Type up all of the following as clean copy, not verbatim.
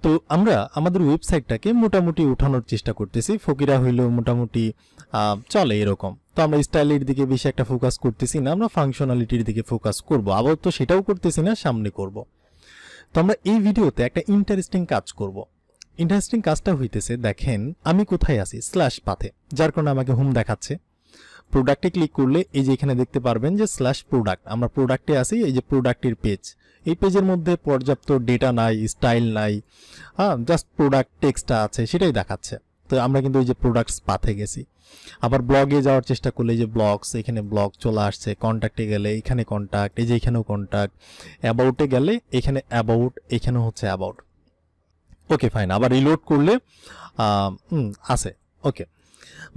তো আমরা আমাদের ওয়েবসাইটটাকে মোটামুটি উঠানোর চেষ্টা করতেছি, ফকিরা হইলেও মোটামুটি চলে এরকম। তো আমরা স্টাইলের দিকে বেশি একটা ফোকাস করতেছি না, আমরা ফাংশনালিটির দিকে ফোকাস করব। আবার তো সেটাও করতেছি না, সামনে করব। তো আমরা এই ভিডিওতে একটা ইন্টারেস্টিং কাজ করব। ইন্টারেস্টিং কাজটা হইতেছে, দেখেন আমি কোথায় আছি, স্ল্যাশ পাথে, যার কারণে আমাকে হোম দেখাচ্ছে। প্রোডাক্টে ক্লিক করলে এই যে এখানে দেখতে পারবেন যে স্ল্যাশ প্রোডাক্ট, আমরা প্রোডাক্টে আছি, এই যে প্রোডাক্টের পেজ। এই পেজের মধ্যে পর্যাপ্ত ডেটা নাই, স্টাইল নাই, জাস্ট প্রোডাক্ট টেক্সটটা আছে, সেটাই দেখাচ্ছে। তো আমরা কিন্তু এই যে প্রোডাক্টস পাথে গেছি। আবার ব্লগে যাওয়ার চেষ্টা করলে এই যে ব্লগস, এখানে ব্লগ চলে আসছে। কন্ট্যাক্টে গেলে এখানে কন্ট্যাক্ট, এই যে এখানেও কন্ট্যাক্ট। অ্যাবাউটে গেলে এখানে অ্যাবাউট, এখানেও হচ্ছে অ্যাবাউট। Okay fine. আবার রিলোড করলে আছে, ওকে।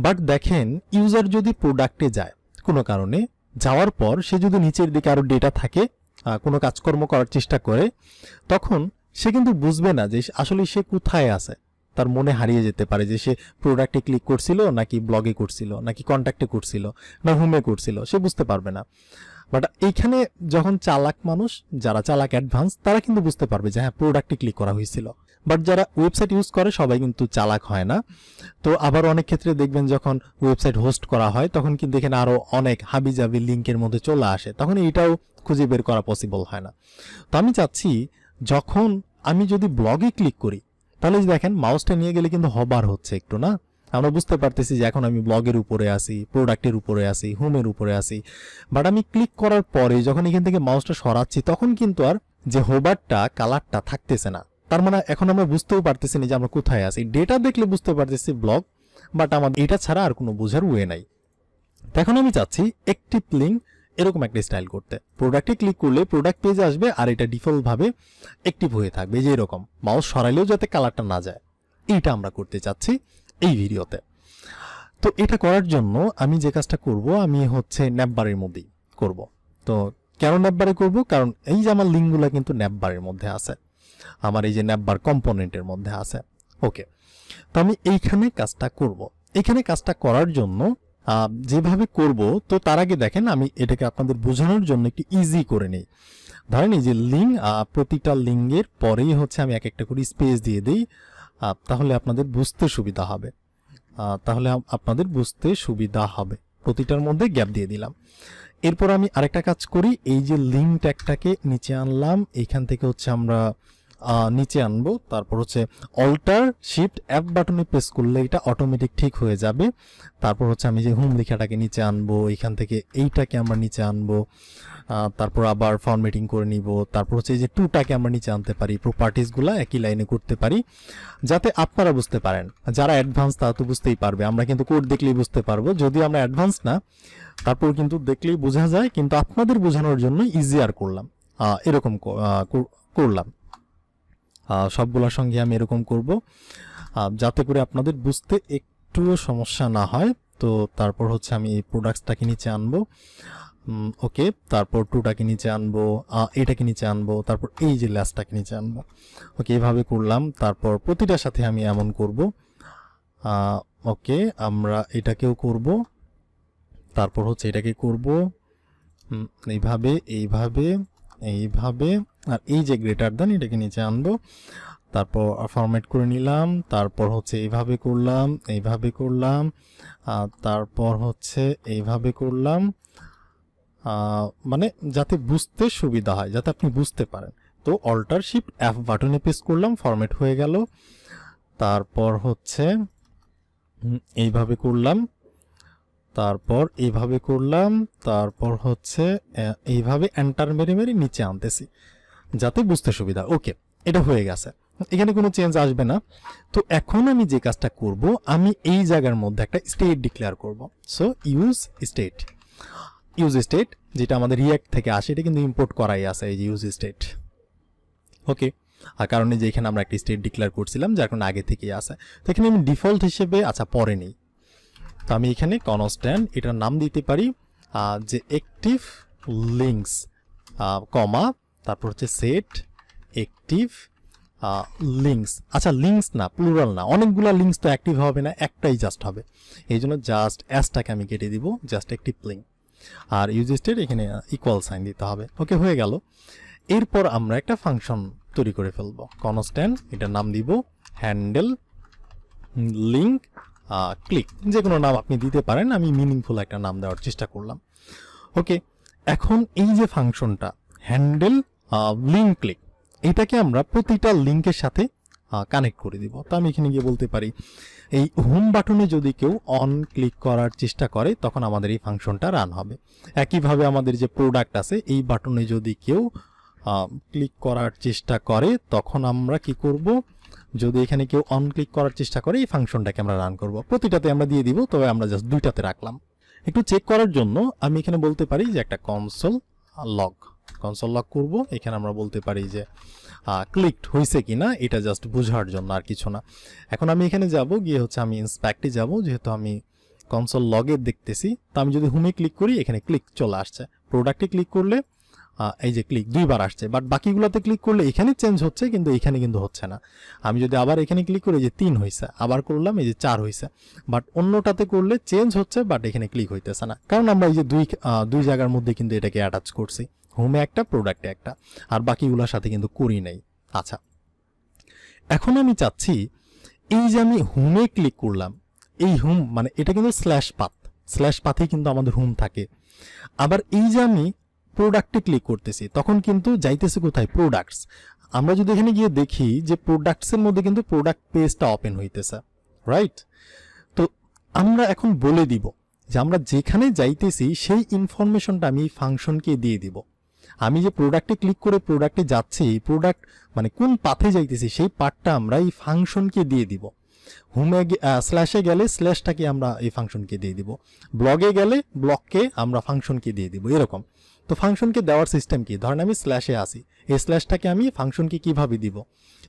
বাট দেখেন, ইউজার যদি প্রোডাক্টে যায় কোনো কারণে, যাওয়ার পর সে যদি নিচের দিকে আরও ডেটা থাকে, কোনো কাজকর্ম করার চেষ্টা করে, তখন সে কিন্তু বুঝবে না যে আসলে সে কোথায় আছে। তার মনে হারিয়ে যেতে পারে যে সে প্রোডাক্টে ক্লিক করছিল নাকি ব্লগে করছিল নাকি কন্ট্যাক্টে করছিল না হোমে করছিল, সে বুঝতে পারবে না। বাট এইখানে যখন চালাক মানুষ, যারা চালাক অ্যাডভান্স, তারা কিন্তু বুঝতে পারবে যে হ্যাঁ প্রোডাক্টে ক্লিক করা হয়েছিল। বাট যারা ওয়েবসাইট ইউজ করে সবাই কিন্তু চালাক হয় না। তো আবার অনেক ক্ষেত্রে দেখবেন যখন ওয়েবসাইট হোস্ট করা হয় তখন কিন্তু এখানে আরও অনেক হাবিজাবি লিঙ্কের মধ্যে চলে আসে, তখন এইটাও খুঁজে বের করা পসিবল হয় না। তো আমি চাচ্ছি, যখন আমি যদি ব্লগে ক্লিক করি, তাহলে দেখেন মাউসটা নিয়ে গেলে কিন্তু হবার হচ্ছে একটু, না? আমরা বুঝতে পারতেছি যে এখন আমি ব্লগের উপরে আসি, প্রোডাক্টের উপরে আসি, হোমের উপরে আসি। বাট আমি ক্লিক করার পরে যখন এখান থেকে মাউসটা সরাচ্ছি, তখন কিন্তু আর যে হোবারটা, কালারটা থাকতেছে না। তার মানে এখন আমরা বুঝতেও পারতেছি না যে আমরা কোথায় আছি। ডেটা দেখলে বুঝতে পারতেছি ব্লগ, বাট আমাদের এটা ছাড়া আর কোনো বোঝার ওয়ে নাই। এখন আমি চাচ্ছি একটি লিঙ্ক এরকম একটা স্টাইল করতে। প্রোডাক্টে ক্লিক করলে প্রোডাক্ট পেজে আসবে, আর এটা ডিফল্টভাবে অ্যাক্টিভ হয়ে থাকবে, যে এরকম মাউস সরাইলেও যাতে কালারটা না যায়। এইটা আমরা করতে চাচ্ছি এই ভিডিওতে। তো এটা করার জন্য আমি যে কাজটা করব, আমি হচ্ছে ন্যাপবারের মধ্যেই করব। তো কেন ন্যাপবারে করব? কারণ এই যে আমার লিঙ্কগুলো কিন্তু ন্যাপবারের মধ্যে আছে, আমার এই যে ন্যাপবার কম্পোনেন্টের মধ্যে আছে। ওকে, তো আমি এইখানে কাজটা করব। এখানে কাজটা করার জন্য যেভাবে করব, তো তার আগে দেখেন আমি এটাকে আপনাদের বোঝানোর জন্য একটু ইজি করে নিই। ধরেন এই যে লিঙ্ক, প্রতিটা লিঙ্কের পরেই হচ্ছে আমি এক একটা করে স্পেস দিয়ে দিই, তাহলে আপনাদের বুঝতে সুবিধা হবে। প্রতিটার মধ্যে গ্যাপ দিয়ে দিলাম। এরপর আমি আরেকটা কাজ করি, এই যে লিঙ্ক ট্যাগটাকে নিচে আনলাম, এইখান থেকে হচ্ছে আমরা নিচে আনবো। তারপর হচ্ছে অল্টার শিফট F বাটনে প্রেস করলে এটা অটোমেটিক ঠিক হয়ে যাবে। তারপর হচ্ছে আমি যে হোম লেখাটাকে নিচে আনবো, এখান থেকে এইটাকে আমরা নিচে আনবো। তারপর আবার ফরম্যাটিং করে নিব। তারপর হচ্ছে এই যে টুটাকে আমরা নিচে আনতে পারি, প্রপার্টিসগুলো একই লাইনে করতে পারি, যাতে আপনারা বুঝতে পারেন। যারা অ্যাডভান্স তারা তো বুঝতেই পারবে, আমরা কিন্তু কোড দেখলেই বুঝতে পারবো। যদি আমরা অ্যাডভান্স না, তারপর কিন্তু দেখলেই বোঝা যায়, কিন্তু আপনাদের বোঝানোর জন্য ইজিয়ার করলাম, এরকম করলাম। সবগুলোর সঙ্গে আমি এরকম করব, যাতে করে আপনাদের বুঝতে একটুও সমস্যা না হয়। তো তারপর হচ্ছে আমি এই প্রোডাক্টসটাকে নিচে আনবো, ওকে। তারপর টুটাকে নিচে আনবো, এটাকে নিচে আনবো, তারপর এই যে ল্যাসটাকে নিচে আনবো, ওকে। এইভাবে করলাম। তারপর প্রতিটার সাথে আমি এমন করব, ওকে। আমরা এটাকেও করব, তারপর হচ্ছে এটাকে করব এইভাবে, এইভাবে, এইভাবে। আর এই যে গ্রেটার দেন, এটাকে নিচে আনবো, তারপর ফরম্যাট করে নিলাম। তারপর হচ্ছে এইভাবে করলাম, এইভাবে করলাম, তারপর হচ্ছে এইভাবে করলাম, মানে যাতে বুঝতে সুবিধা হয়, যাতে আপনি বুঝতে পারেন। তো অল্টার শিফট F বাটনে প্রেস করলাম, ফরম্যাট হয়ে গেল। তারপর হচ্ছে এইভাবে করলাম, তারপর এইভাবে করলাম, তারপর হচ্ছে এইভাবে এন্টার মেরে মেরে নিচে আনতেছি, যাতে বুঝতে সুবিধা। ওকে, এটা হয়ে গেছে, এখানে কোনো চেঞ্জ আসবে না। তো এখন আমি যে কাজটা করব, আমি এই জায়গার মধ্যে একটা স্টেট ডিক্লেয়ার করব। সো ইউজ স্টেট, যেটা আমাদের রিঅ্যাক্ট থেকে আসে, এটা কিন্তু ইম্পোর্ট করাই আছে, এই যে ইউজ স্টেট। ওকে, আর কারণে যে এখানে আমরা একটা স্টেট ডিক্লেয়ার করছিলাম, যার কারণে আগে থেকেই আসে। তো এখানে আমি ডিফল্ট হিসেবে, আচ্ছা পরে নেই, তো আমি এখানে কনস্ট্যান্ট এটার নাম দিতে পারি যে অ্যাক্টিভ লিঙ্কস, কমা, তারপর হচ্ছে সেট অ্যাক্টিভ লিঙ্কস। আচ্ছা লিঙ্কস না, প্লুরাল না, অনেকগুলো লিঙ্কস তো অ্যাক্টিভ হবে না, একটাই জাস্ট হবে। এই জন্য জাস্ট অ্যাসটাকে আমি কেটে দিব, জাস্ট অ্যাক্টিভ লিঙ্ক। আর ইউজ স্টেট এখানে ইকুয়াল সাইন দিতে হবে। ওকে, হয়ে গেল। এরপর আমরা একটা ফাংশন তৈরি করে ফেলবো। কনস্ট্যান্ট, এটার নাম দিব হ্যান্ডেল লিঙ্ক ক্লিক, যে কোনো নাম আপনি দিতে পারেন, আমি মিনিংফুল একটা নাম দেওয়ার চেষ্টা করলাম। ওকে, এখন এই যে ফাংশনটা হ্যান্ডেল লিঙ্ক ক্লিক, এটাকে আমরা প্রতিটা লিঙ্কের সাথে কানেক্ট করে দিব। তো আমি এখানে গিয়ে বলতে পারি এই হোম বাটনে যদি কেউ অন ক্লিক করার চেষ্টা করে তখন আমাদের এই ফাংশনটা রান হবে। একইভাবে আমাদের যে প্রোডাক্ট আছে এই বাটনে যদি কেউ ক্লিক করার চেষ্টা করে তখন আমরা কি করব, যদি এখানে কেউ অন ক্লিক করার চেষ্টা করে এই ফাংশনটাকে আমরা রান করব। প্রতিটাতে আমরা দিয়ে দিব, তবে আমরা জাস্ট দুইটাতে রাখলাম। একটু চেক করার জন্য আমি এখানে বলতে পারি যে একটা কনসোল লগ করব। এখানে আমরা বলতে পারি যে ক্লিকড হয়েছে কিনা, এটা জাস্ট বোঝার জন্য, আর কিছু না। এখন আমি এখানে যাব, গিয়ে হচ্ছে আমি ইন্সপেক্টে যাব, যেহেতু আমি কনসোল লগে দেখতেছি। তো আমি যদি হোমে ক্লিক করি এখানে ক্লিক চলে আসছে, প্রোডাক্টে ক্লিক করলে এই যে ক্লিক দুইবার আসছে, বাট বাকিগুলোতে ক্লিক করলে এখানে চেঞ্জ হচ্ছে কিন্তু এখানে কিন্তু হচ্ছে না। আমি যদি আবার এখানে ক্লিক করি যে 3 হয়েছে, আবার করলাম এই যে 4 হয়েছে, বাট অন্যটাতে করলে চেঞ্জ হচ্ছে বাট এখানে ক্লিক হইতেছে না, কারণ আমরা এই যে দুই জায়গার মধ্যে কিন্তু এটাকে অ্যাটাচ করছি, হোমে একটা প্রোডাক্টে একটা, আর বাকিগুলোর সাথে কিন্তু করি নাই। আচ্ছা, এখন আমি চাচ্ছি এই যে আমি হোমে ক্লিক করলাম, এই হোম মানে এটা কিন্তু স্ল্যাশ পাথে কিন্তু আমাদের হোম থাকে। আবার এই যে আমি প্রোডাক্টে ক্লিক করতেছি তখন কিন্তু যাইতেছে কোথায়, প্রোডাক্টস। আমরা যদি এখানে গিয়ে দেখি যে প্রোডাক্টসের মধ্যে কিন্তু প্রোডাক্ট পেজটা ওপেন হইতেছে, রাইট? তো আমরা এখন বলে দিব যে আমরা যেখানে যাইতেছি সেই ইনফরমেশনটা আমি এই ফাংশনকে দিয়ে দিব। আমি যে প্রোডাক্টে ক্লিক করে প্রোডাক্টে যাচ্ছি, প্রোডাক্ট মানে কোন পাথে যাইতেছি সেই পাথটা আমরা এই ফাংশনকে দিয়ে দিব। হোমে স্ল্যাশে গেলে স্ল্যাশটাকে আমরা এই ফাংশনকে দিয়ে দিব, ব্লগে গেলে ব্লককে আমরা ফাংশনকে দিয়ে দিব, এরকম। তো ফাংশনকে দেওয়ার সিস্টেম কি, ধরেন আমি স্ল্যাশে আসি, এই স্ল্যাশটাকে আমি ফাংশনকে কিভাবে দিব?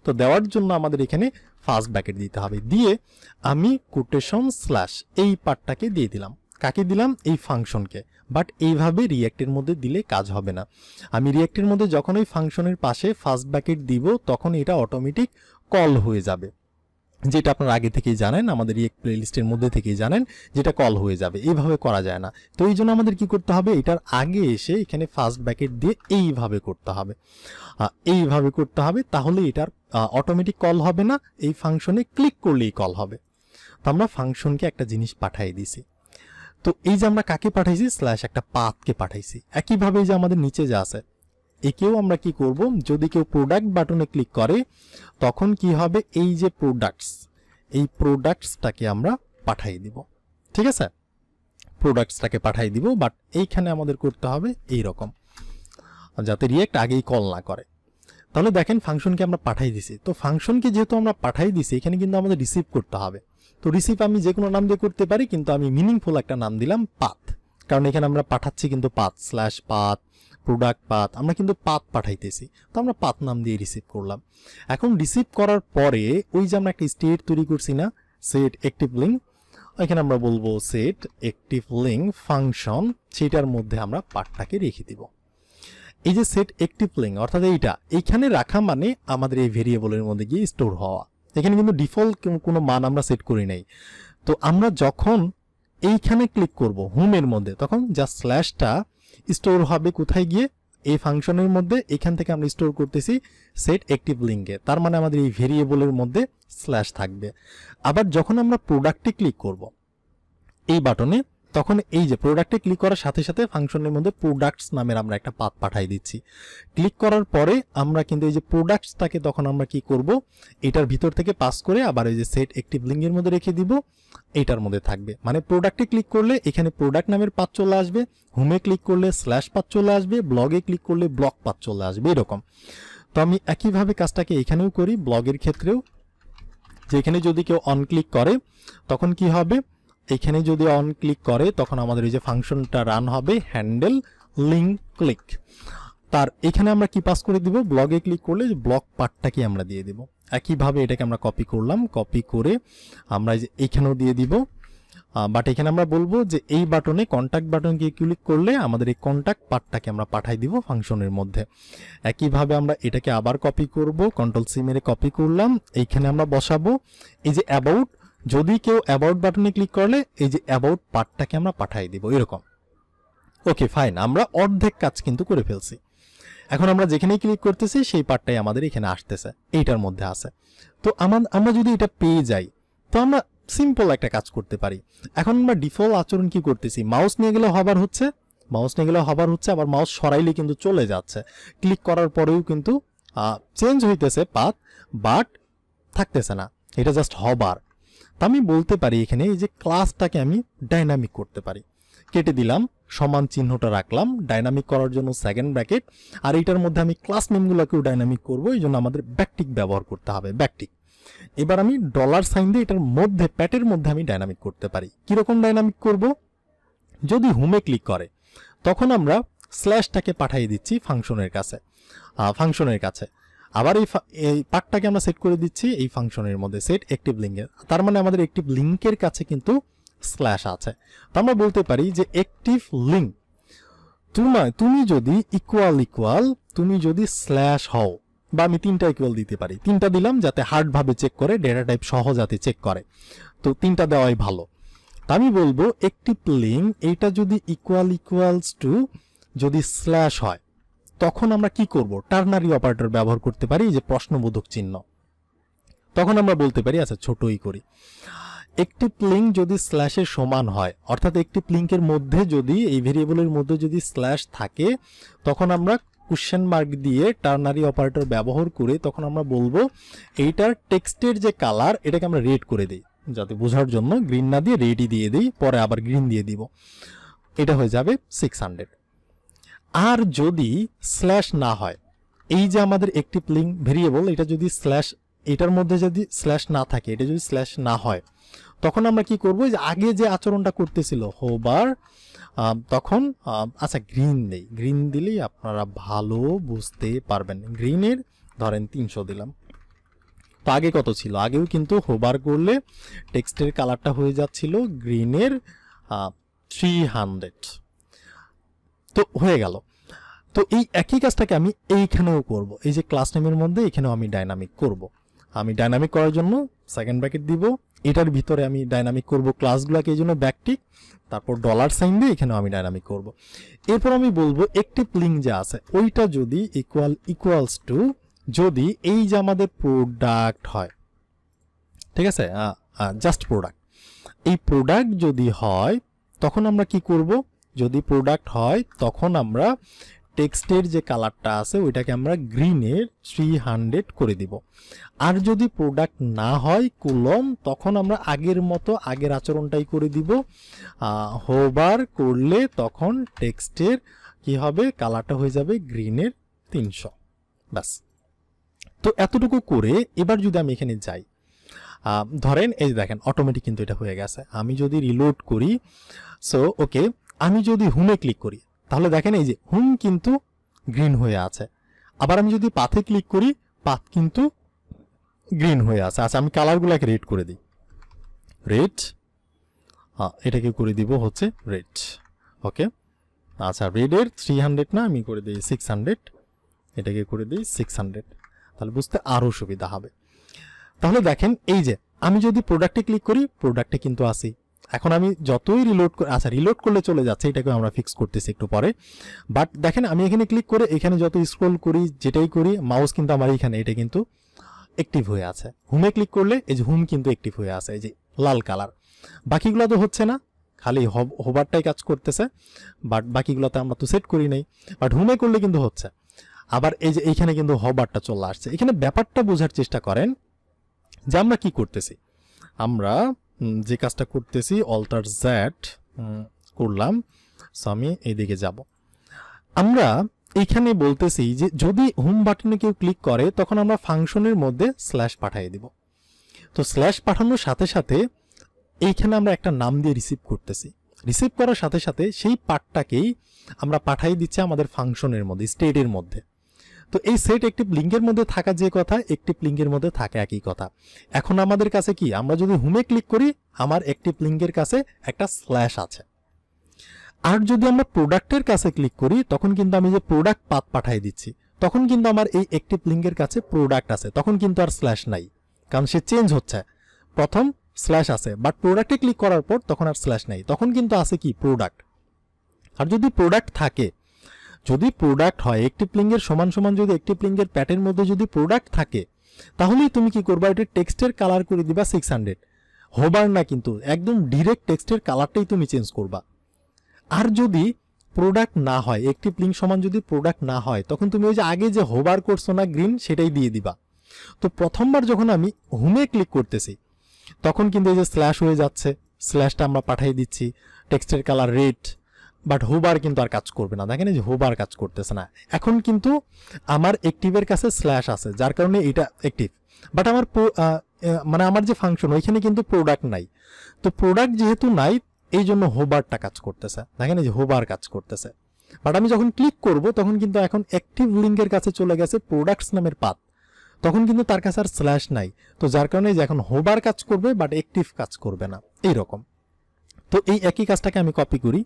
তো দেওয়ার জন্য আমাদের এখানে ফার্স্ট ব্র্যাকেট দিতে হবে, দিয়ে আমি কোটেশন স্ল্যাশ এই পার্টটাকে দিয়ে দিলাম। কাকে দিলাম? এই ফাংশনকে। বাট এইভাবে রিঅ্যাক্টের মধ্যে দিলে কাজ হবে না। আমি রিঅ্যাক্টের মধ্যে যখন ওই ফাংশনের পাশে ফার্স্ট ব্র্যাকেট দিব তখন এটা অটোমেটিক কল হয়ে যাবে, যেটা আপনারা আগে থেকেই জানেন, আমাদের রিঅ্যাক্ট প্লেলিস্টের মধ্যে থেকেই জানেন যেটা কল হয়ে যাবে। এইভাবে করা যায় না। তো এই জন্য আমাদের কি করতে হবে, এটার আগে এসে এখানে ফার্স্ট ব্র্যাকেট দিয়ে এইভাবে করতে হবে, তাহলে এটার অটোমেটিক কল হবে না, এই ফাংশনে ক্লিক করলেই কল হবে। তো আমরা ফাংশনকে একটা জিনিস পাঠিয়ে দিছি। তো এই যে আমরা কাকে পাঠাইছি, স্ল্যাশ একটা পাথকে পাঠাইছি। একইভাবে যে আমাদের নিচে যা আছে একেও আমরা কি করব, যদি কেউ প্রোডাক্ট বাটনে ক্লিক করে তখন কি হবে, এই যে এই প্রোডাক্টসটাকে আমরা পাঠিয়ে দিব। ঠিক আছে, প্রোডাক্টসটাকে পাঠিয়ে দিব, বাট এইখানে আমাদের করতে হবে এই রকম, যাতে রিঅ্যাক্ট আগেই কল না করে। তাহলে দেখেন ফাংশনকে আমরা পাঠিয়ে দিছি। তো ফাংশনকে যেহেতু আমরা পাঠিয়ে দিছি, এখানে কিন্তু আমাদের রিসিভ করতে হবে। তো রিসিভ আমি যে কোনো নাম দিয়ে করতে পারি, কিন্তু আমি মিনিংফুল একটা নাম দিলাম পাথ, কারণ এখানে আমরা পাঠাচ্ছি কিন্তু path, slash path, product path, আমরা কিন্তু পাথ পাঠাইতেছি। তো আমরা পাথ নাম দিয়ে রিসিভ করলাম। এখন রিসিভ করার পরে ওই যে আমরা একটা স্টেট তৈরি করছি না, সেট অ্যাক্টিভ লিঙ্ক, এখানে আমরা বলবো সেট অ্যাক্টিভ লিঙ্ক ফাংশন, সেটার মধ্যে আমরা পাথটাকে রেখে দিব। এই যে সেট অ্যাক্টিভ লিঙ্ক অর্থাৎ এইখানে রাখা মানে আমাদের এই ভেরিয়েবলের মধ্যে গিয়ে স্টোর হওয়া। এখানে কিন্তু ডিফল্ট কোনো মান আমরা সেট করি নাই। তো আমরা যখন এইখানে ক্লিক করব হোমের মধ্যে, তখন জাস্ট স্ল্যাশটা স্টোর হবে কোথায় গিয়ে, এই ফাংশনের মধ্যে। এখান থেকে আমরা স্টোর করতেছি সেট অ্যাক্টিভ লিঙ্কে, তার মানে আমাদের এই ভেরিয়েবলের মধ্যে স্ল্যাশ থাকবে। আবার যখন আমরা প্রোডাক্টে ক্লিক করব এই বাটনে, তখন এই যে প্রোডাক্টে ক্লিক করার সাথে সাথে ফাংশনের মধ্যে প্রোডাক্টস নামের আমরা একটা পাথ পাঠিয়ে দিচ্ছি। ক্লিক করার পরে আমরা কিন্তু এই যে প্রোডাক্টসটাকে তখন আমরা কি করব, এটার ভিতর থেকে পাস করে আবার এই যে সেট অ্যাক্টিভ লিঙ্কের মধ্যে রেখে দিব, এটার মধ্যে থাকবে। মানে প্রোডাক্টে ক্লিক করলে এখানে প্রোডাক্ট নামের পাথ চলে আসবে, হোমে ক্লিক করলে স্ল্যাশ পাথ চলে আসবে, ব্লগে ক্লিক করলে ব্লক পাথ চলে আসবে, এরকম। তো আমি একইভাবে কাজটাকে এখানেও করি, ব্লগের ক্ষেত্রেও, যে এখানে যদি কেউ অন ক্লিক করে তখন কি হবে, এখানে যদি অন ক্লিক করে তখন আমাদের এই যে ফাংশনটা রান হবে হ্যান্ডেল লিঙ্ক ক্লিক। তার এখানে আমরা কি পাস করে দিব, ব্লগে ক্লিক করলে ব্লক পার্টটাকে আমরা দিয়ে দিব। একইভাবে এটাকে আমরা কপি করলাম, কপি করে আমরা যে এখানেও দিয়ে দিব। বাট এখানে আমরা বলবো যে এই বাটনে কন্ট্যাক্ট বাটনকে ক্লিক করলে আমাদের এই কন্ট্যাক্ট পার্টটাকে আমরা পাঠাই দিব ফাংশনের মধ্যে। একইভাবে আমরা এটাকে আবার কপি করব, কন্ট্রোল সি মেরে কপি করলাম, এইখানে আমরা বসাবো এই যে অ্যাবাউট, যদি কেউ অ্যাবাউট বাটনে ক্লিক করলে এই যে অ্যাবাউট পার্টটাকে আমরা পাঠাই দিব, এরকম। ওকে ফাইন, আমরা অর্ধেক কাজ কিন্তু করে ফেলছি। এখন আমরা যেখানেই ক্লিক করতেছি সেই পার্টটাই আমাদের এখানে আসতেছে, এইটার মধ্যে আছে। তো আমরা যদি এটা পেয়ে যাই তো আমরা সিম্পল একটা কাজ করতে পারি। এখন আমরা ডিফল্ট আচরণ কি করতেছি, মাউস নিয়ে গেলে হবার হচ্ছে, আবার মাউস সরাইলে কিন্তু চলে যাচ্ছে, ক্লিক করার পরেও কিন্তু চেঞ্জ হইতেছে পাথ, বাট থাকতেছে না, এটা জাস্ট হবার। তা আমি বলতে পারি এখানে এই যে ক্লাসটাকে আমি ডাইনামিক করতে পারি, কেটে দিলাম, সমান চিহ্নটা রাখলাম, ডাইনামিক করার জন্য সেকেন্ড ব্র্যাকেট, আর এইটার মধ্যে আমি ক্লাস নেমগুলোকেও ডাইনামিক করব, এই জন্য আমাদের ব্যাকটিক ব্যবহার করতে হবে, ব্যাকটিক। এবার আমি ডলার সাইন দিয়ে এটার মধ্যে প্যাটের মধ্যে আমি ডাইনামিক করতে পারি। কিরকম ডাইনামিক করব, যদি হোমে ক্লিক করে তখন আমরা স্ল্যাশটাকে পাঠিয়ে দিচ্ছি ফাংশনের কাছে, আবার এই পার্টটাকে আমরা সেট করে দিচ্ছি এই ফাংশনের মধ্যে, সেট অ্যাক্টিভ লিঙ্কের, তার মানে আমাদের অ্যাক্টিভ লিঙ্কের কাছে কিন্তু স্ল্যাশ আছে। তো আমরা বলতে পারি যে অ্যাক্টিভ লিঙ্ক তুমি যদি ইকুয়াল তুমি যদি স্ল্যাশ হও, বা আমি 3টা ইকুয়াল দিতে পারি, 3টা দিলাম যাতে হার্ড ভাবে চেক করে, ডেটা টাইপ সহ যাতে চেক করে, তো 3টা দেওয়াই ভালো। তা আমি বলবো অ্যাক্টিভ লিঙ্ক এইটা যদি ইকুয়ালস টু যদি স্ল্যাশ হয় তখন আমরা কি করব, টার্নারি অপারেটর ব্যবহার করতে পারি, যে প্রশ্নবোধক চিহ্ন। তখন আমরা বলতে পারি আচ্ছা ছোটই করি, অ্যাক্টিভ লিঙ্ক যদি স্ল্যাশের সমান হয়, অর্থাৎ অ্যাক্টিভ লিঙ্কের মধ্যে যদি এই ভেরিয়েবলের মধ্যে যদি স্ল্যাশ থাকে, তখন আমরা কোশ্চেন মার্ক দিয়ে টার্নারি অপারেটর ব্যবহার করে তখন আমরা বলবো এইটার টেক্সটের যে কালার এটাকে আমরা রেড করে দিই, যাতে বোঝার জন্য গ্রিন না দিয়ে রেডই দিয়ে দিই, পরে আবার গ্রিন দিয়ে দিব, এটা হয়ে যাবে 600। আর যদি স্ল্যাশ না হয়, এই যে আমাদের অ্যাক্টিভ লিঙ্ক ভেরিয়েবল এটা যদি স্ল্যাশ, এটার মধ্যে যদি স্ল্যাশ না থাকে, এটা যদি স্ল্যাশ না হয়, তখন আমরা কি করব, যে আগে যে আচরণটা করতেছিল হোবার, তখন আচ্ছা গ্রিন দিলেই আপনারা ভালো বুঝতে পারবেন। গ্রিনের ধরেন 300 দিলাম, তো আগে কত ছিল, আগেও কিন্তু হোবার করলে টেক্সটের কালারটা হয়ে যাচ্ছিল গ্রিনের 300, তো হয়ে গেল। তো এই একই কাজটাকে আমি এইখানেও করব, এই যে ক্লাস নেমের মধ্যে এখানেও আমি ডাইনামিক করব। আমি ডাইনামিক করার জন্য সেকেন্ড ব্র্যাকেট দিব, এটার ভিতরে আমি ডাইনামিক করব ক্লাসগুলোকে, এই জন্য ব্যাকটিক, তারপর ডলার সাইন দিয়ে এখানেও আমি ডাইনামিক করব। এরপর আমি বলবো অ্যাক্টিভ লিঙ্ক যে আছে ওইটা যদি ইকুয়ালস টু যদি এই যে আমাদের প্রোডাক্ট হয়, ঠিক আছে, জাস্ট প্রোডাক্ট, এই প্রোডাক্ট যদি হয় তখন আমরা কি করব, যদি প্রোডাক্ট হয় তখন আমরা টেক্সটের যে কালারটা আছে ওইটাকে আমরা গ্রিনের 300 করে দিব। আর যদি প্রোডাক্ট না হয় কুলম, তখন আমরা আগের মতো আগের আচরণটাই করে দিব, হোভার করলে তখন টেক্সটের কি হবে, কালারটা হয়ে যাবে গ্রিনের 300, ব্যাস। তো এতটুকু করে এবার যদি আমি এখানে যাই, ধরেন এই দেখেন অটোমেটিক কিন্তু এটা হয়ে গেছে। আমি যদি রিলোড করি, সো ওকে, আমি যদি হোমে ক্লিক করি তাহলে দেখেন এই যে হোম কিন্তু গ্রিন হয়ে আছে, আবার আমি যদি পাথে ক্লিক করি পাথ কিন্তু গ্রিন হয়ে আছে। আচ্ছা আমি কালারগুলোকে রেড করে দিই, রেড, এটাকে করে দিব হচ্ছে রেড, ওকে। আচ্ছা রেডের 300 না, আমি করে দিই 600, এটাকে করে দিই 600, তাহলে বুঝতে আরও সুবিধা হবে। তাহলে দেখেন এই যে আমি যদি প্রোডাক্টে ক্লিক করি, প্রোডাক্টে কিন্তু আসি। এখন আমি যতই রিলোড করি, আচ্ছা রিলোড করলে চলে যাচ্ছে, এটাকে আমরা ফিক্স করতেছি একটু পরে। বাট দেখেন আমি এখানে ক্লিক করে এখানে যত স্ক্রল করি, যেটাই করি, মাউস কিন্তু আমার এখানে এটা কিন্তু অ্যাক্টিভ হয়ে আছে। হোমে ক্লিক করলে এই যে হোম কিন্তু অ্যাক্টিভ হয়ে আছে, এই যে লাল কালার। বাকিগুলো তো হচ্ছে না, খালি হোভারটাই কাজ করতেছে, বাট বাকিগুলোতে আমরা তো সেট করি নাই। বাট হোমে করলে কিন্তু হচ্ছে। আবার এই যে এইখানে কিন্তু হোভারটা চলে আসছে। এখানে ব্যাপারটা বোঝার চেষ্টা করেন যে আমরা কি করতেছি। আমরা যে কাজটা করতেছি অল্টার জ্যাড করলাম, সো আমি এইদিকে যাব। আমরা এইখানে বলতেছি যে যদি হোম বাটনে কেউ ক্লিক করে তখন আমরা ফাংশনের মধ্যে স্ল্যাশ পাঠিয়ে দিব। তো স্ল্যাশ পাঠানোর সাথে সাথে এইখানে আমরা একটা নাম দিয়ে রিসিভ করতেছি। রিসিভ করার সাথে সাথে সেই পার্টটাকেই আমরা পাঠিয়ে দিচ্ছি আমাদের ফাংশনের মধ্যে, স্টেটের মধ্যে। তো এই সেট অ্যাক্টিভ লিঙ্কের মধ্যে থাকা যে কথা, অ্যাক্টিভ লিঙ্কের মধ্যে থাকে একই কথা। এখন আমাদের কাছে কি, আমরা যদি হোমে ক্লিক করি আমার অ্যাক্টিভ লিঙ্কের কাছে একটা স্ল্যাশ আছে। আর যদি আমরা প্রোডাক্টের কাছে ক্লিক করি তখন কিন্তু আমি যে প্রোডাক্ট পাথ পাঠিয়ে দিচ্ছি, তখন কিন্তু আমার এই অ্যাক্টিভ লিঙ্কের কাছে প্রোডাক্ট আছে, তখন কিন্তু আর স্ল্যাশ নাই, কারণ সে চেঞ্জ হচ্ছে। প্রথম স্ল্যাশ আছে, বাট প্রোডাক্টে ক্লিক করার পর তখন আর স্ল্যাশ নাই, তখন কিন্তু আছে কি প্রোডাক্ট। আর যদি প্রোডাক্ট থাকে যদি প্রোডাক্ট হয় একটিভ লিঙ্কের সমান সমান যদি একটিভ লিঙ্কের প্যাটের মধ্যে যদি প্রোডাক্ট থাকে তাহলেই তুমি কি করবা, এটা টেক্সটের কালার করে দিবা 600, হোবার না, কিন্তু একদম ডিরেক্ট টেক্সটের কালারটাই তুমি চেঞ্জ করবা। আর যদি প্রোডাক্ট না হয়, একটিভ লিঙ্ক সমান যদি প্রোডাক্ট না হয়, তখন তুমি ওই যে আগে যে হোবার করছো না গ্রিন, সেটাই দিয়ে দিবা। তো প্রথমবার যখন আমি হোমে ক্লিক করতেছি তখন কিন্তু এই যে স্ল্যাশ হয়ে যাচ্ছে, স্ল্যাশটা আমরা পাঠিয়ে দিচ্ছি, টেক্সটের কালার রেড, বাট হোবার কিন্তু আর কাজ করবে না। দেখেন এই যে হোবার কাজ করতেছে না। এখন কিন্তু আমার অ্যাক্টিভের কাছে স্ল্যাশ আছে, যার কারণে এটা অ্যাক্টিভ, বাট আমার মানে আমার যে ফাংশন ওইখানে কিন্তু প্রোডাক্ট নাই। তো প্রোডাক্ট যেহেতু নাই এই জন্য হোবারটা কাজ করতেছে, দেখেন এই যে হোবার কাজ করতেছে। বাট আমি যখন ক্লিক করব তখন কিন্তু এখন অ্যাক্টিভ লিঙ্কের কাছে চলে গেছে প্রোডাক্টস নামের পাথ, তখন কিন্তু তার কাছে আর স্ল্যাশ নাই। তো যার কারণে যে এখন হোবার কাজ করবে বাট অ্যাক্টিভ কাজ করবে না, এইরকম। তো এই একই কাজটাকে আমি কপি করি,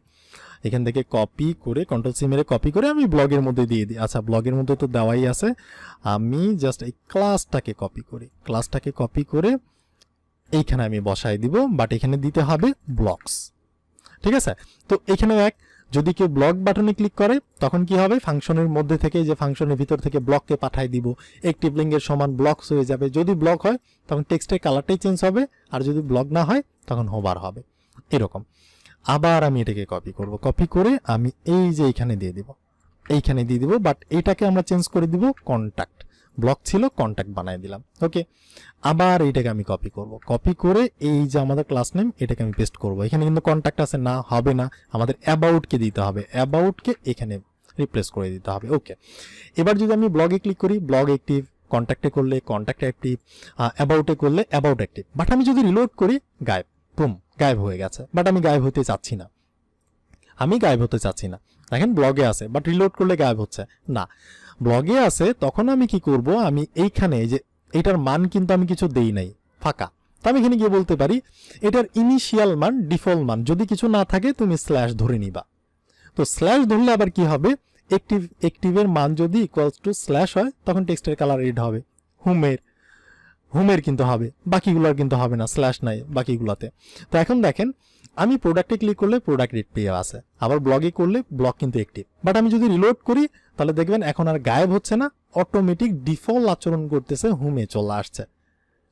এখান থেকে কপি করে কন্ট্রোল সি মেরে কপি করে আমি ব্লগের মধ্যে দিয়ে দিই। আচ্ছা, ব্লগের মধ্যে তো দেওয়াই আছে, আমি জাস্ট এই ক্লাসটাকে কপি করি, ক্লাসটাকে কপি করে এইখানে আমি বসাই দিব, বাট এখানে দিতে হবে ব্লগস। ঠিক আছে, তো এখানে যদি কেউ ব্লক বাটনে ক্লিক করে তখন কি হবে, ফাংশনের মধ্যে থেকে যে ফাংশনের ভিতর থেকে ব্লককে পাঠাই দিব, অ্যাক্টিভ লিঙ্কের সমান ব্লকস হয়ে যাবে। যদি ব্লক হয় তখন টেক্সটের কালারটাই চেঞ্জ হবে, আর যদি ব্লক না হয় তখন হোবার হবে, এরকম। আবার আমি এটাকে কপি করব, কপি করে আমি এই যে এইখানে দিয়ে দিব, এইখানে দিয়ে দিব, বাট এইটাকে আমরা চেঞ্জ করে দিব কন্ট্যাক্ট, ব্লক ছিল কন্ট্যাক্ট বানাই দিলাম। ওকে, আবার এইটাকে আমি কপি করব, কপি করে এই যে আমাদের ক্লাস নেম এটাকে আমি পেস্ট করব। এখানে কিন্তু কন্ট্যাক্ট আছে না, হবে না, আমাদের অ্যাবাউটকে দিতে হবে, অ্যাবাউটকে এখানে রিপ্লেস করে দিতে হবে। ওকে, এবার যদি আমি ব্লগে ক্লিক করি, ব্লগ অ্যাক্টিভ, কন্ট্যাক্টে করলে কন্ট্যাক্ট অ্যাক্টিভ, অ্যাবাউটে করলে অ্যাবাউট অ্যাক্টিভ। বাট আমি যদি রিলোড করি গায়েব, বুম, গায়েব হয়ে গেছে। বাট আমি গায়েব হতে চাচ্ছি না, আমি গায়েব হতে চাচ্ছি না। দেখেন ব্লগে আছে, বাট রিলোড করলে গায়েব হচ্ছে না। ব্লগে আছে তখন আমি কি করব, আমি এইখানে যে এটার মান কিন্তু আমি কিছু দেই নাই, ফাঁকা। তো আমি এখানে গিয়ে বলতে পারি এটার ইনিশিয়াল মান, ডিফল্ট মান, যদি কিছু না থাকে তুমি স্ল্যাশ ধরে নিবা। তো স্ল্যাশ ধরলে আবার কি হবে, অ্যাক্টিভের মান যদি ইকুয়ালস টু স্ল্যাশ হয় তখন টেক্সটের কালার রেড হবে, হোমের কিন্তু হবে, বাকিগুলোর কিন্তু হবে না, স্ল্যাশ নাই বাকিগুলোতে। তো এখন দেখেন আমি প্রোডাক্টে ক্লিক করলে প্রোডাক্ট রেড পেয়ে আছে, আবার ব্লগে করলে ব্লগ কিন্তু অ্যাক্টিভ। বাট আমি যদি রিলোড করি তাহলে দেখবেন এখন আর গায়েব হচ্ছে না, অটোমেটিক ডিফল্ট আচরণ করতেছে, হোমে চলে আসছে।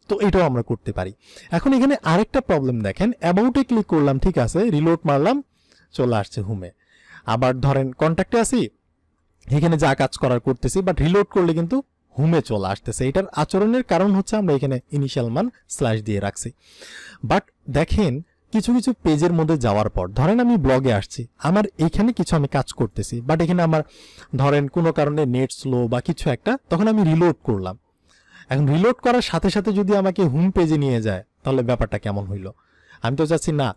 তো এটাও আমরা করতে পারি। এখন এখানে আরেকটা প্রবলেম দেখেন, অ্যাবাউটে ক্লিক করলাম, ঠিক আছে, রিলোড মারলাম, চলে আসছে হোমে। আবার ধরেন কন্ট্যাক্টে আসি, এখানে যা কাজ করার করতেছি, বাট রিলোড করলে কিন্তু হোমে চলে আসতেছে। এটার আচরণের কারণ হচ্ছে আমরা এখানে ইনিশিয়াল মান স্ল্যাশ দিয়ে রাখছি। বাট দেখেন কিছু কিছু পেজের মধ্যে যাওয়ার পর, ধরেন আমি ব্লগে আসছি, আমার এখানে কিছু আমি কাজ করতেছি, বাট এখানে আমার ধরেন কোনো কারণে নেট স্লো বা কিছু একটা, তখন আমি রিলোড করলাম। এখন রিলোড করার সাথে সাথে যদি আমাকে হোম পেজে নিয়ে যায় তাহলে ব্যাপারটা কেমন হইল? আমি তো চাচ্ছি না,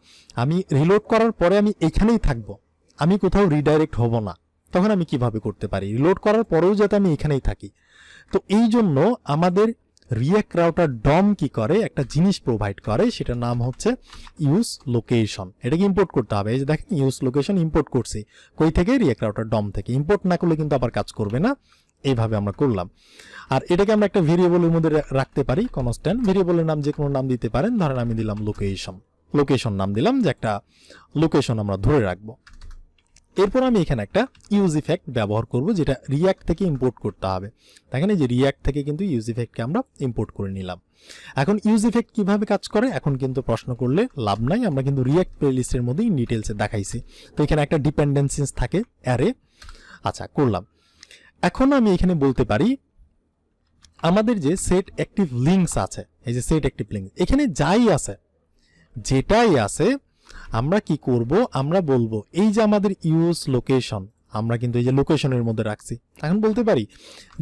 আমি রিলোড করার পরে আমি এখানেই থাকবো, আমি কোথাও রিডাইরেক্ট হব না। তখন আমি কিভাবে করতে পারি, রিলোড করার পরেও যাতে আমি এখানেই থাকি। তো এই জন্য আমাদের রিঅ্যাক্ট রাউটার ডম কি করে, একটা জিনিস প্রোভাইড করে, সেটার নাম হচ্ছে ইউজ লোকেশন। এটাকে ইম্পোর্ট করতে হবে। এই যে দেখেন ইউজ লোকেশন ইম্পোর্ট করছি, কই থেকে, রিঅ্যাক্ট রাউটার ডম থেকে। ইম্পোর্ট না করলে কিন্তু আবার কাজ করবে না, এইভাবে আমরা করলাম। আর এটাকে আমরা একটা ভেরিয়েবলের মধ্যে রাখতে পারি, কনস্ট্যান্ট। ভেরিয়েবলের নাম যে কোনো নাম দিতে পারেন, ধরেন আমি দিলাম লোকেশন নাম দিলাম, যে একটা লোকেশন আমরা ধরে রাখবো। এরপর আমি এখানে একটা ইউজ ইফেক্ট ব্যবহার করব, যেটা রিঅ্যাক্ট থেকে ইম্পোর্ট করতে হবে। দেখেন এই যে রিঅ্যাক্ট থেকে কিন্তু ইউজ ইফেক্টকে আমরা ইম্পোর্ট করে নিলাম। এখন ইউজ ইফেক্ট কিভাবে কাজ করে এখন কিন্তু প্রশ্ন করলে লাভ নাই, আমরা কিন্তু রিঅ্যাক্ট প্লেলিস্টের মধ্যে ইন ডিটেলসে দেখাইছি। তো এখানে একটা ডিপেন্ডেন্সিস থাকে অ্যারে, আচ্ছা করলাম। এখন আমি এখানে বলতে পারি আমাদের যে সেট অ্যাক্টিভ লিঙ্কস আছে, এই যে সেট অ্যাক্টিভ লিঙ্ক, এখানে যাই আছে, যেটাই আছে, আমরা কি করব, আমরা বলবো এই যে আমাদের ইউজ লোকেশন, আমরা কিন্তু এই যে লোকেশনের মধ্যে রাখছি। এখন বলতে পারি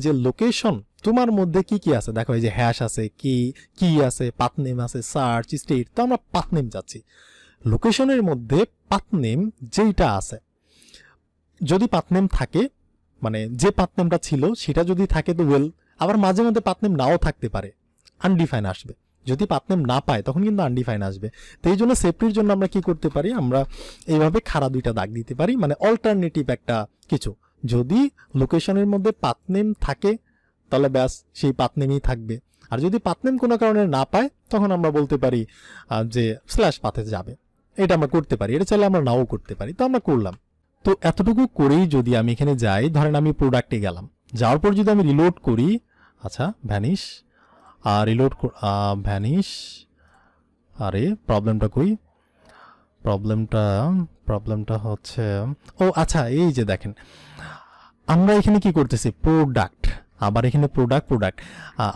যে লোকেশন তোমার মধ্যে কি কি আছে, দেখো এই যে হ্যাশ আছে, কি আছে, পাথনেম আছে, সার্চ, স্টেট। তো আমরা পাথনেম যাচ্ছি, লোকেশনের মধ্যে পাথনেম যেইটা আছে, যদি পাথনেম থাকে, মানে যে পাথনেমটা ছিল সেটা যদি থাকে তো ওয়েল। আবার মাঝে মধ্যে পাথনেম নাও থাকতে পারে, আনডিফাইন আসবে। যদি পাথনেম না পায় তখন কিন্তু আনডিফাইন আসবে। তো এই জন্য সেফটির জন্য আমরা কি করতে পারি, আমরা এইভাবে খাড়া দুইটা দাগ দিতে পারি, মানে অল্টারনেটিভ একটা কিছু। যদি লোকেশনের মধ্যে পাথনেম থাকে তাহলে ব্যাস সেই পাথনেমই থাকবে। আর যদি পাথনেম কোনো কারণে না পায় তখন আমরা বলতে পারি যে স্ল্যাশ পাথে যাবে। এটা আমরা করতে পারি, এটা চাইলে আমরা নাও করতে পারি। তো আমরা করলাম, তো এতটুকু করেই যদি আমি এখানে যাই, ধরেন আমি প্রোডাক্টে গেলাম, যাওয়ার পর যদি আমি রিলোড করি, আচ্ছা ভ্যানিশ, রিলোড ভ্যানিশ, আরে প্রবলেমটা কই, প্রবলেমটা হচ্ছে, ও আচ্ছা এই যে দেখেন আমরা এখানে কি করতেছি, প্রোডাক্ট, আবার এখানে প্রোডাক্ট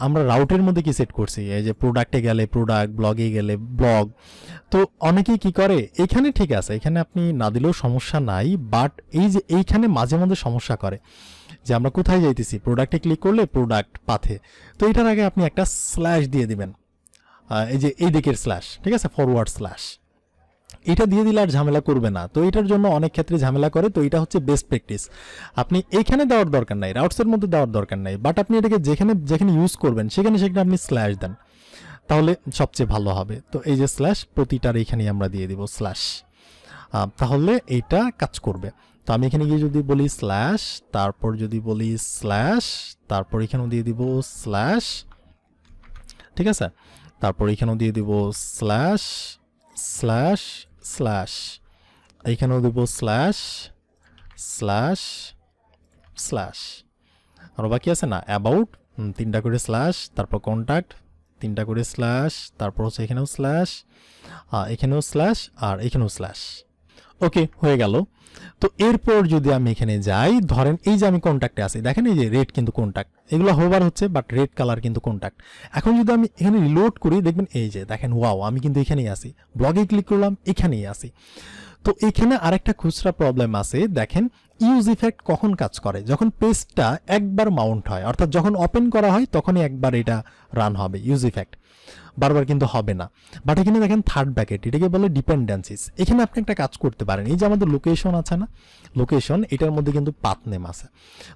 আমরা রাউটের মধ্যে কি সেট করছি, এই যে প্রোডাক্টে গেলে প্রোডাক্ট, ব্লগে গেলে ব্লগ। তো অনেকেই কি করে, এখানে ঠিক আছে, এখানে আপনি না দিলেও সমস্যা নাই, বাট এই যে এইখানে মাঝে মাঝে সমস্যা করে যে আমরা কোথায় যাইতেছি, প্রোডাক্টে ক্লিক করলে প্রোডাক্ট পাথে, তো এটার আগে আপনি একটা স্ল্যাশ দিয়ে দিবেন, এই যে এই দিকের স্ল্যাশ, ঠিক আছে, ফরওয়ার্ড স্ল্যাশ, এটা দিয়ে দিলে আর ঝামেলা করবে না। তো এটার জন্য অনেক ক্ষেত্রে ঝামেলা করে, তো এটা হচ্ছে বেস্ট প্র্যাকটিস। আপনি এইখানে দেওয়ার দরকার নাই, রাউটসের মধ্যে দেওয়ার দরকার নাই, বাট আপনি এটাকে যেখানে যেখানে ইউজ করবেন সেখানে সেখানে আপনি স্ল্যাশ দেন, তাহলে সবচেয়ে ভালো হবে। তো এই যে স্ল্যাশ, প্রতিটার এখানেই আমরা দিয়ে দিব স্ল্যাশ, তাহলে এইটা কাজ করবে। তো আমি এখানে গিয়ে যদি বলি স্ল্যাশ, তারপর যদি বলি স্ল্যাশ, তারপর এখানেও দিয়ে দিব স্ল্যাশ, ঠিক আছে, তারপর এখানেও দিয়ে দিব স্ল্যাশ স্ল্যাশ স্ল্যাশ, এইখানেও দেব স্ল্যাশ স্ল্যাশ স্ল্যাশ, আরও বাকি আছে না, অ্যাবাউট 3টা করে স্ল্যাশ, তারপর কন্ট্যাক্ট 3টা করে স্ল্যাশ, তারপর হচ্ছে এখানেও স্ল্যাশ, এখানেও স্ল্যাশ, আর এখানেও স্ল্যাশ। ওকে, হয়ে গেল। তো এরপর যদি আমি এখানে যাই, ধরেন এই যে আমি কন্ট্যাক্টে আছি, দেখেন এই যে রেড কিন্তু কন্ট্যাক্ট, এগুলো হোভার হচ্ছে বাট রেড কালার কিন্তু কন্ট্যাক্ট। এখন যদি আমি এখানে রিলোড করি, দেখবেন এই যে দেখেন, ওয়াও, আমি কিন্তু এখানেই আছি, ব্লগে ক্লিক করলাম, এখানেই আছি। তো এখানে আরেকটা খুচরা প্রবলেম আছে, দেখেন ইউজ ইফেক্ট কখন কাজ করে, যখন পেজটা একবার মাউন্ট হয়, অর্থাৎ যখন ওপেন করা হয় তখনই একবার এটা রান হবে ইউজ ইফেক্ট, বারবার কিন্তু হবে না। বাট এখানে দেখেন থার্ড ব্র্যাকেট, এটাকে বলে ডিপেন্ডেন্সিস। এখানে আপনি একটা কাজ করতে পারেন, এই যে আমাদের লোকেশন আছে না, লোকেশন, এটার মধ্যে কিন্তু পাথ নেম আছে,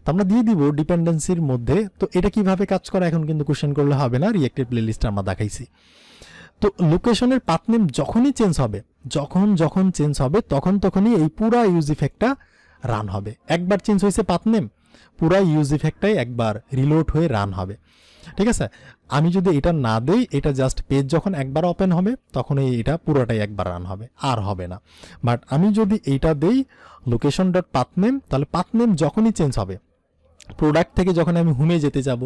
তো আমরা দিয়ে দিব ডিপেন্ডেন্সির মধ্যে। তো এটা কিভাবে কাজ করে এখন কিন্তু কোশ্চেন করলে হবে না, রিয়েক্টেড প্লেলিস্ট আমরা দেখাইছি। তো লোকেশনের পাথ নেম যখনই চেঞ্জ হবে, যখন চেঞ্জ হবে তখনই এই পুরা ইউজ ইফেক্টটা রান হবে। একবার চেঞ্জ হয়েছে পাথ নেম, পুরা ইউজ ইফেক্টটাই একবার রিলোড হয়ে রান হবে, ঠিক আছে। আমি যদি এটা না দেই, এটা জাস্ট পেজ যখন একবার ওপেন হবে তখনই এটা পুরোটাই একবার রান হবে, আর হবে না। বাট আমি যদি এইটা দেই লোকেশন ডট পাথ নেম, তাহলে পাথ নেম যখনই চেঞ্জ হবে, প্রোডাক্ট থেকে যখন আমি হোমে যেতে যাব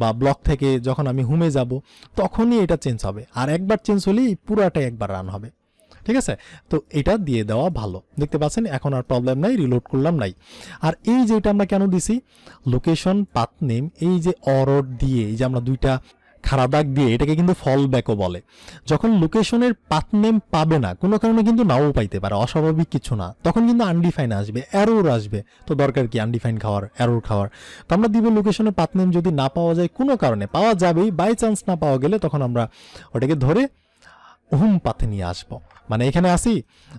বা ব্লগ থেকে যখন আমি হোমে যাব, তখনই এটা চেঞ্জ হবে, আর একবার চেঞ্জ হলেই পুরোটাই একবার রান হবে, ঠিক আছে। তো এটা দিয়ে দেওয়া ভালো, দেখতে পাচ্ছেন এখন আর প্রবলেম নাই, রিলোড করলাম নাই। আর এই যে এটা আমরা কেন দিছি, লোকেশন পাথ নেম, এই যে অরড দিয়ে, এই যে আমরা দুইটা খাড়া দাগ দিয়ে, এটাকে কিন্তু ফল ব্যাকও বলে। যখন লোকেশনের পাথ নেম পাবে না, কোনো কারণে কিন্তু নাও পাইতে পারে, অস্বাভাবিক কিছু না, তখন কিন্তু আনডিফাইন আসবে, এরর আসবে। তো দরকার কি আনডিফাইন খাওয়ার, এরর খাওয়ার, তো আমরা দিব লোকেশনের পাথ নেম যদি না পাওয়া যায়, কোনো কারণে পাওয়া যাবেই, বাই চান্স না পাওয়া গেলে তখন আমরা ওটাকে ধরে হোম পাথে নিয়ে আসবো। মানে এখানে আসি,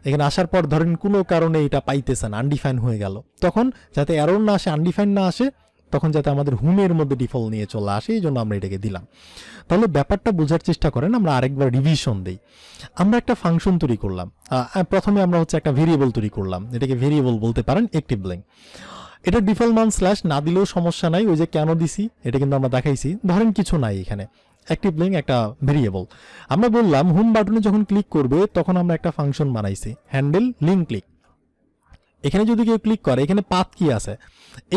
এখানে আসার পর ধরেন কোনো কারণে এটা পাইতেছেন, আনডিফাইন হয়ে গেল, তখন যাতে এরর না আসে, আনডিফাইন না আসে, তখন যাতে আমাদের হোমের মধ্যে ডিফল্ট নিয়ে চলে আসে, এই জন্য আমরা এটাকে দিলাম। তাহলে ব্যাপারটা বোঝার চেষ্টা করেন, আমরা আরেকবার রিভিশন দিই। আমরা একটা ফাংশন তৈরি করলাম, প্রথমে আমরা হচ্ছে একটা ভেরিয়েবল তৈরি করলাম, এটাকে ভেরিয়েবল বলতে পারেন, অ্যাক্টিভ লিঙ্ক। এটা ডিফল্ট মান স্ল্যাশ না দিলেও সমস্যা নাই, ওই যে কেন দিছি এটা কিন্তু আমরা দেখাইছি। ধরেন কিছু নাই এখানে, অ্যাক্টিভ লিঙ্ক একটা ভেরিয়েবল, আমরা বললাম হোম বাটনে যখন ক্লিক করবে তখন আমরা একটা ফাংশন বানাইছি, হ্যান্ডেল লিঙ্ক ক্লিক। এখানে যদি কেউ ক্লিক করে, এখানে পাথ কি আছে,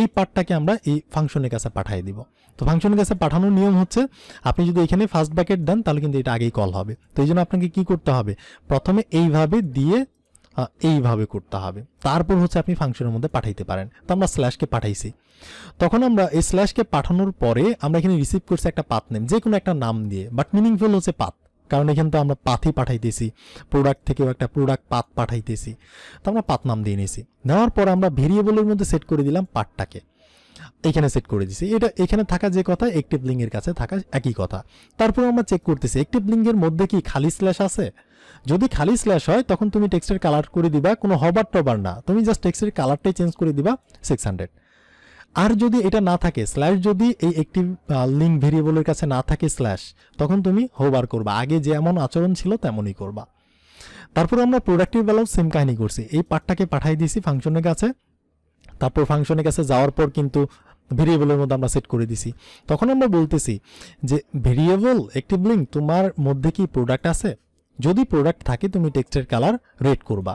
এই পাথটাকে আমরা এই ফাংশনের কাছে পাঠিয়ে দিব। তো ফাংশনের কাছে পাঠানোর নিয়ম হচ্ছে, আপনি যদি এখানে ফার্স্ট ব্র্যাকেট দেন তাহলে কিন্তু এটা আগেই কল হবে। তো এই জন্য আপনাকে কি করতে হবে, প্রথমে এইভাবে দিয়ে এইভাবে করতে হবে, তারপর হচ্ছে আপনি ফাংশনের মধ্যে পাঠাইতে পারেন। তো আমরা স্ল্যাশকে পাঠাইছি, তখন আমরা এই স্ল্যাশকে পাঠানোর পরে আমরা এখানে রিসিভ করছি একটা পাথ নেম, যে কোনো একটা নাম দিয়ে, বাট মিনিংফুল হচ্ছে পাথ, কারণ এখানে তো আমরা পাথই পাঠাইতেছি, প্রোডাক্ট থেকেও একটা প্রোডাক্ট পাথ পাঠাইতেছি, তো আমরা পাথ নাম দিয়ে নিয়েছি। নেওয়ার পর আমরা ভেরিয়েবলের মধ্যে সেট করে দিলাম পাথটাকে, এখানে সেট করে দিছি। এটা এখানে থাকা যে কথা, অ্যাক্টিভ লিঙ্কের কাছে থাকা একই কথা। তারপর আমরা চেক করতেছি অ্যাক্টিভ লিঙ্কের মধ্যে কি খালি স্ল্যাশ আছে, যদি খালি স্ল্যাশ হয় তখন তুমি টেক্সটের কালার করে দিবা, কোনো হবার টবার না, তুমি জাস্ট টেক্সটের কালারটাই চেঞ্জ করে দিবা 600। আর যদি এটা না থাকে, স্ল্যাশ যদি এই অ্যাক্টিভ লিঙ্ক ভেরিয়েবলের কাছে না থাকে স্ল্যাশ, তখন তুমি হোভার করবা, আগে যেমন আচরণ ছিল তেমনই করবা। তারপর আমরা প্রোডাক্টের বেলাও সেম কাহিনী করছি, এই পার্টটাকে পাঠাই দিছি ফাংশনের কাছে, তারপর ফাংশনের কাছে যাওয়ার পর কিন্তু ভেরিয়েবলের মধ্যে আমরা সেট করে দিছি। তখন আমরা বলতেছি যে ভেরিয়েবল অ্যাক্টিভ লিঙ্ক তোমার মধ্যে কি প্রোডাক্ট আছে, যদি প্রোডাক্ট থাকে তুমি টেক্সটের কালার রেড করবা,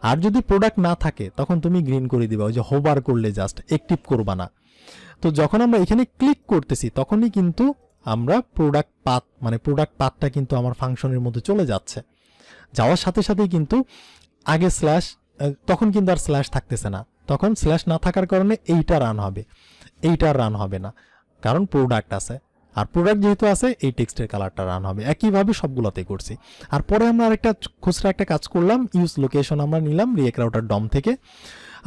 আর যদি প্রোডাক্ট না থাকে তখন তুমি গ্রিন করে দিবা, ওই যে হোভার করলে জাস্ট অ্যাক্টিভ করবা না। তো যখন আমরা এখানে ক্লিক করতেছি তখনই কিন্তু আমরা প্রোডাক্ট পাথ মানে প্রোডাক্ট পাথটা কিন্তু আমার ফাংশনের মধ্যে চলে যাচ্ছে, যাওয়ার সাথে সাথেই কিন্তু আগে স্ল্যাশ, তখন কিন্তু আর স্ল্যাশ থাকতেছে না, তখন স্ল্যাশ না থাকার কারণে এইটা রান হবে, এইটা রান হবে না, কারণ প্রোডাক্ট আছে, আর প্রোডাক্ট যেহেতু আছে এই টেক্সটের কালারটা রান হবে। একইভাবে সবগুলোতে করছি। আর পরে আমরা আরেকটা খুচরা একটা কাজ করলাম, ইউজ লোকেশন আমরা নিলাম রিয়েক্ট রাউটার ডম থেকে,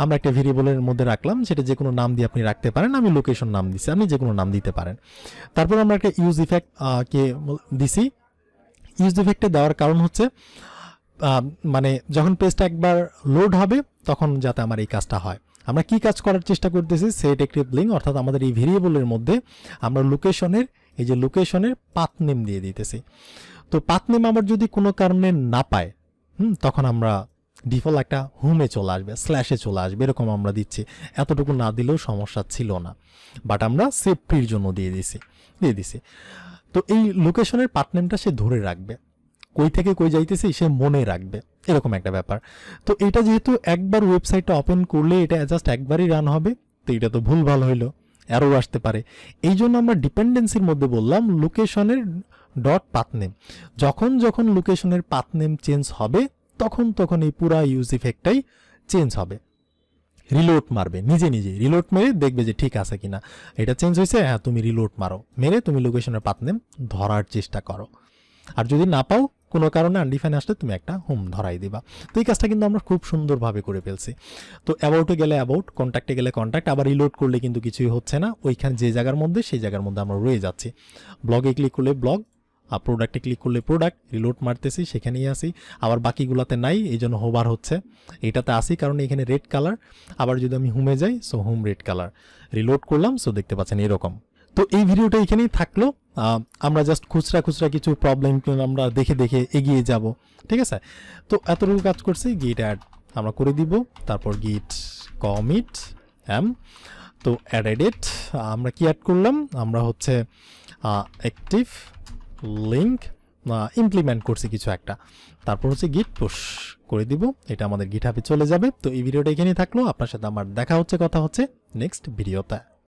আমরা একটা ভেরিয়েবলের মধ্যে রাখলাম, সেটা যে কোনো নাম দিয়ে আপনি রাখতে পারেন, আমি লোকেশন নাম দিছি, আপনি যে কোনো নাম দিতে পারেন। তারপর আমরা একটা ইউজ ইফেক্ট কে দিছি। ইউজ ইফেক্টে দেওয়ার কারণ হচ্ছে মানে যখন পেজটা একবার লোড হবে তখন যাতে আমার এই কাজটা হয়। আমরা কি কাজ করার চেষ্টা করতেছি, সেট অ্যাক্টিভ লিঙ্ক, অর্থাৎ আমাদের এই ভেরিয়েবলের মধ্যে আমরা লোকেশনের এই যে লোকেশনের পাথ নেম দিয়ে দিতেছি। তো পাথ নেম আবার যদি কোনো কারণে না পায় তখন আমরা ডিফল্ট একটা হোমে চলে আসবে, স্ল্যাশে চলে আসবে, এরকম আমরা দিচ্ছি। এতটুকু না দিলেও সমস্যা ছিল না, বাট আমরা সেফটির জন্য দিয়ে দিছি। তো এই লোকেশনের পাথ নেমটা সে ধরে রাখবে, কই থেকে কই যাইতেছি সে মনে রাখবে, এরকম একটা ব্যাপার। তো এটা যেহেতু একবার ওয়েবসাইটটা ওপেন করলে এটা জাস্ট একবারই রান হবে, তো এটা তো ভুল ভাল হইলো, এরর আসতে পারে। এই জন্য আমরা ডিপেন্ডেন্সির মধ্যে বললাম লোকেশনের ডট পাথ নেম, যখন লোকেশনের পাথ নেম চেঞ্জ হবে তখন এই পুরা ইউজ ইফেক্টটাই চেঞ্জ হবে। রিলোড মারবে নিজে রিলোড মেরে দেখবে যে ঠিক আছে কিনা, এটা চেঞ্জ হয়েছে, হ্যাঁ তুমি রিলোড মারো, মেরে তুমি লোকেশনের পাথ নেম ধরার চেষ্টা করো। আর যদি না পাও কোনো কারণে আনডিফাইন আসলে তুমি একটা হোম ধরাই দিবা। তো এই কাজটা কিন্তু আমরা খুব সুন্দরভাবে করে ফেলছি। তো অ্যাবাউটে গেলে অ্যাবাউট, কন্ট্যাক্টে গেলে কন্ট্যাক্ট, আবার রিলোড করলে কিন্তু কিছুই হচ্ছে না, ওইখানে যে জায়গার মধ্যে সেই জায়গার মধ্যে আমরা রয়ে যাচ্ছি। ব্লগে ক্লিক করলে ব্লগ, আর প্রোডাক্টে ক্লিক করলে প্রোডাক্ট, রিলোড মারতেছি সেখানেই আসি, আবার বাকিগুলোতে নাই এই জন্য হোভার হচ্ছে, এটাতে আসি কারণ এখানে রেড কালার। আবার যদি আমি হোমে যাই so home red colour, reload করলাম সো দেখতে পাচ্ছেন এরকম। তো এই ভিডিওটা এখানেই থাকলো, আমরা জাস্ট খুচরা কিছু প্রবলেম আমরা দেখে এগিয়ে যাব, ঠিক আছে। তো এতটুকু কাজ করছি, গিট অ্যাড আমরা করে দিব, তারপর গিট কমিট তো অ্যাড এডিট আমরা কি অ্যাড করলাম, আমরা হচ্ছে অ্যাক্টিভ লিঙ্ক ইমপ্লিমেন্ট করছি কিছু একটা, তারপর হচ্ছে গিট পুশ করে দিব, এটা আমাদের গিটহাবে চলে যাবে। তো এই ভিডিওটা এখানেই থাকলো, আপনার সাথে আমার দেখা হচ্ছে, কথা হচ্ছে নেক্সট ভিডিওতে।